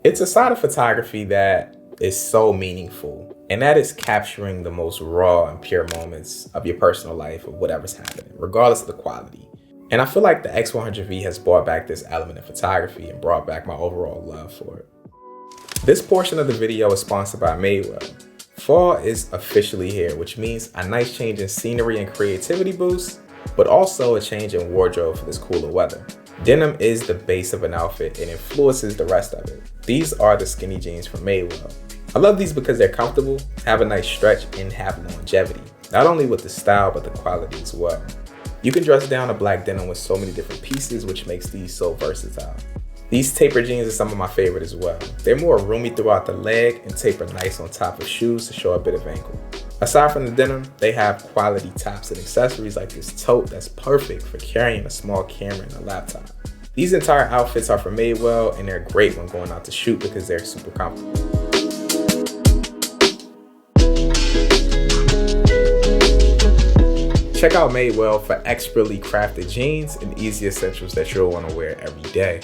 It's a side of photography that is so meaningful, and that is capturing the most raw and pure moments of your personal life of whatever's happening, regardless of the quality. And I feel like the X100V has brought back this element of photography and brought back my overall love for it. This portion of the video is sponsored by Madewell. Fall is officially here, which means a nice change in scenery and creativity boost, but also a change in wardrobe for this cooler weather. Denim is the base of an outfit and influences the rest of it. These are the skinny jeans from Madewell. I love these because they're comfortable, have a nice stretch, and have longevity. Not only with the style, but the quality as well. You can dress down a black denim with so many different pieces, which makes these so versatile. These taper jeans are some of my favorite as well. They're more roomy throughout the leg and taper nice on top of shoes to show a bit of ankle. Aside from the denim, they have quality tops and accessories like this tote that's perfect for carrying a small camera and a laptop. These entire outfits are from Madewell, and they're great when going out to shoot because they're super comfortable. Check out Madewell for expertly crafted jeans and easy essentials that you'll want to wear every day.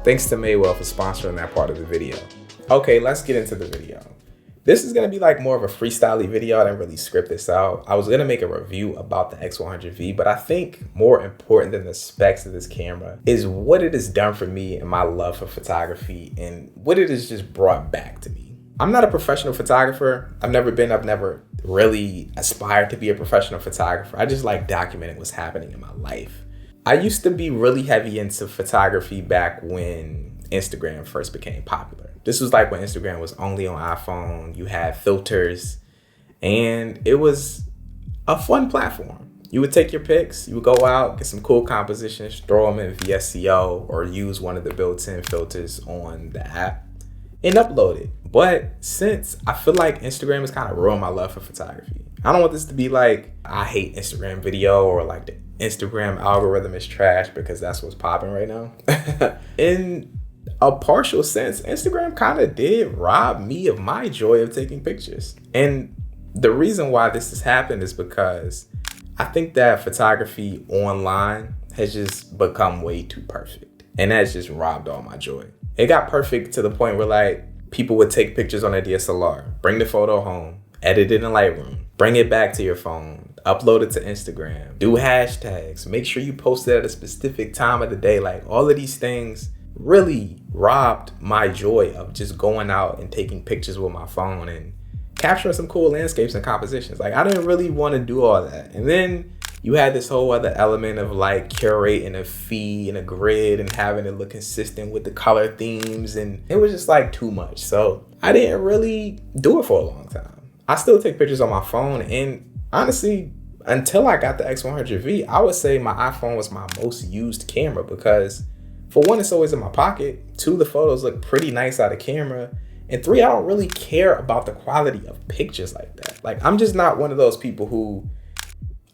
Thanks to Madewell for sponsoring that part of the video. Okay, let's get into the video. This is going to be like more of a freestyle-y video. I didn't really script this out. I was going to make a review about the X100V, but I think more important than the specs of this camera is what it has done for me and my love for photography and what it has just brought back to me. I'm not a professional photographer. I've never really aspired to be a professional photographer. I just like documenting what's happening in my life. I used to be really heavy into photography back when Instagram first became popular. This was like when Instagram was only on iPhone. You had filters, and it was a fun platform. You would take your pics, you would go out, get some cool compositions, throw them in VSCO or use one of the built-in filters on the app and upload it. But since I feel like Instagram has kind of ruined my love for photography. I don't want this to be like, I hate Instagram video or like the Instagram algorithm is trash because that's what's popping right now. In a partial sense, Instagram kind of did rob me of my joy of taking pictures. And the reason why this has happened is because I think that photography online has just become way too perfect. And that's just robbed all my joy. It got perfect to the point where like people would take pictures on their DSLR, bring the photo home, edit it in Lightroom, bring it back to your phone, upload it to Instagram, do hashtags, make sure you post it at a specific time of the day. Like all of these things really robbed my joy of just going out and taking pictures with my phone and capturing some cool landscapes and compositions. Like I didn't really want to do all that. And then you had this whole other element of like curating a feed and a grid and having it look consistent with the color themes. And it was just like too much. So I didn't really do it for a long time. I still take pictures on my phone. And honestly, until I got the X100V, I would say my iPhone was my most used camera because for one, it's always in my pocket. Two, the photos look pretty nice out of camera. And three, I don't really care about the quality of pictures like that. Like, I'm just not one of those people who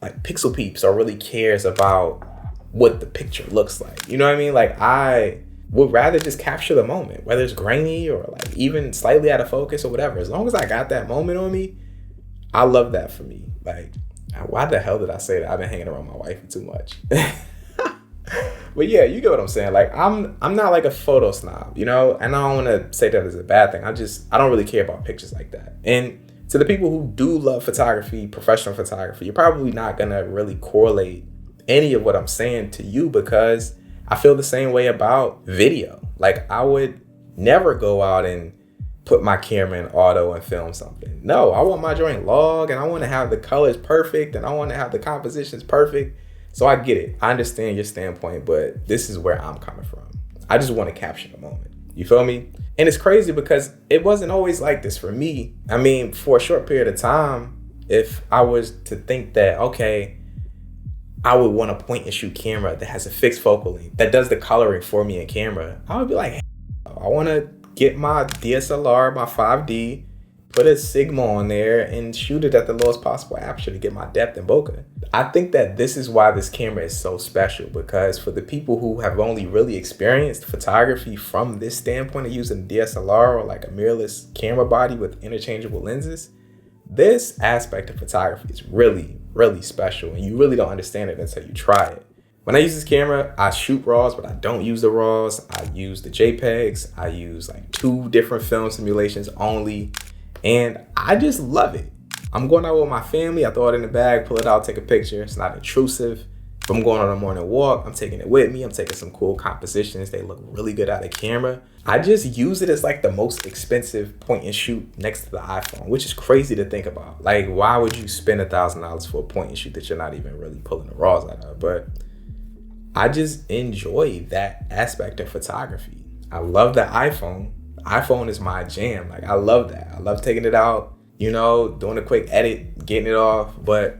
like pixel peeps or really cares about what the picture looks like. You know what I mean? Like, I would rather just capture the moment, whether it's grainy or like even slightly out of focus or whatever. As long as I got that moment on me, I love that for me. Like, why the hell did I say that? I've been hanging around my wife too much. But yeah, you get what I'm saying. Like, I'm not like a photo snob, you know? And I don't want to say that as a bad thing. I don't really care about pictures like that. And to the people who do love photography, professional photography, you're probably not going to really correlate any of what I'm saying to you because I feel the same way about video. Like, I would never go out and put my camera in auto and film something. No, I want my joint log and I want to have the colors perfect and I want to have the compositions perfect. So I get it. I understand your standpoint, but this is where I'm coming from. I just want to capture the moment. You feel me? And it's crazy because it wasn't always like this for me. I mean, for a short period of time, if I was to think that, okay, I would want a point and shoot camera that has a fixed focal length, that does the coloring for me in camera, I would be like, I want to get my DSLR, my 5D, put a Sigma on there and shoot it at the lowest possible aperture to get my depth and bokeh. I think that this is why this camera is so special because for the people who have only really experienced photography from this standpoint of using DSLR or like a mirrorless camera body with interchangeable lenses, this aspect of photography is really, really special and you really don't understand it until you try it. When I use this camera, I shoot RAWs, but I don't use the RAWs. I use the JPEGs. I use like 2 different film simulations only. And I just love it. I'm going out with my family. I throw it in the bag, pull it out, take a picture. It's not intrusive. If I'm going on a morning walk, I'm taking it with me. I'm taking some cool compositions. They look really good out of camera. I just use it as like the most expensive point and shoot next to the iPhone, which is crazy to think about. Like, why would you spend $1,000 for a point and shoot that you're not even really pulling the RAWs out of? But I just enjoy that aspect of photography. I love the iPhone. The iPhone is my jam. Like, I love that. I love taking it out, you know, doing a quick edit, getting it off. But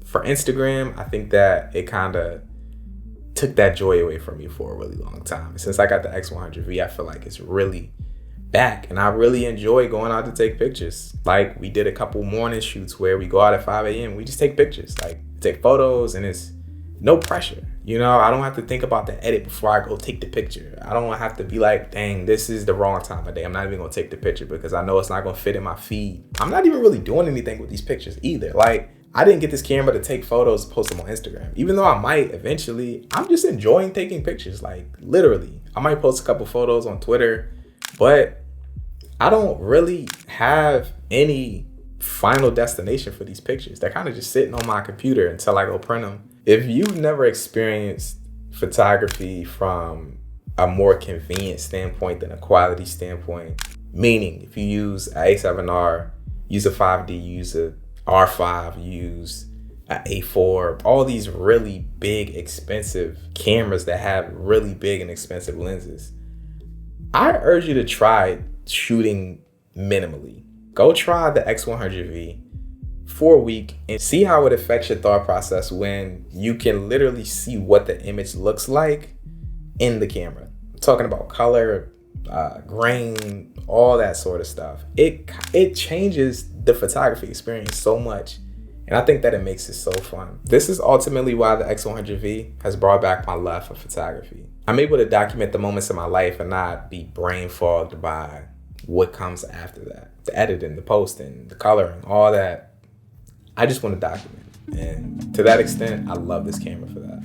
for Instagram, I think that it kind of took that joy away from me for a really long time. And since I got the X100V, I feel like it's really back. And I really enjoy going out to take pictures. Like, we did a couple morning shoots where we go out at 5 a.m. We just take pictures, like take photos, and it's no pressure. You know, I don't have to think about the edit before I go take the picture. I don't have to be like, dang, this is the wrong time of day. I'm not even gonna take the picture because I know it's not gonna fit in my feed. I'm not even really doing anything with these pictures either. Like, I didn't get this camera to take photos, post them on Instagram. Even though I might eventually, I'm just enjoying taking pictures, like literally. I might post a couple photos on Twitter, but I don't really have any final destination for these pictures. They're kind of just sitting on my computer until I go print them. If you've never experienced photography from a more convenient standpoint than a quality standpoint, meaning if you use an A7R, use a 5D, use a R5, use an A4, all these really big, expensive cameras that have really big and expensive lenses, I urge you to try shooting minimally. Go try the X100V for a week and see how it affects your thought process when you can literally see what the image looks like in the camera. I'm talking about color, grain, all that sort of stuff. It changes the photography experience so much, and I think that it makes it so fun. This is ultimately why the X100V has brought back my love for photography. I'm able to document the moments in my life and not be brain fogged by what comes after that. The editing, the posting, the coloring, all that. I just want to document. And to that extent, I love this camera for that.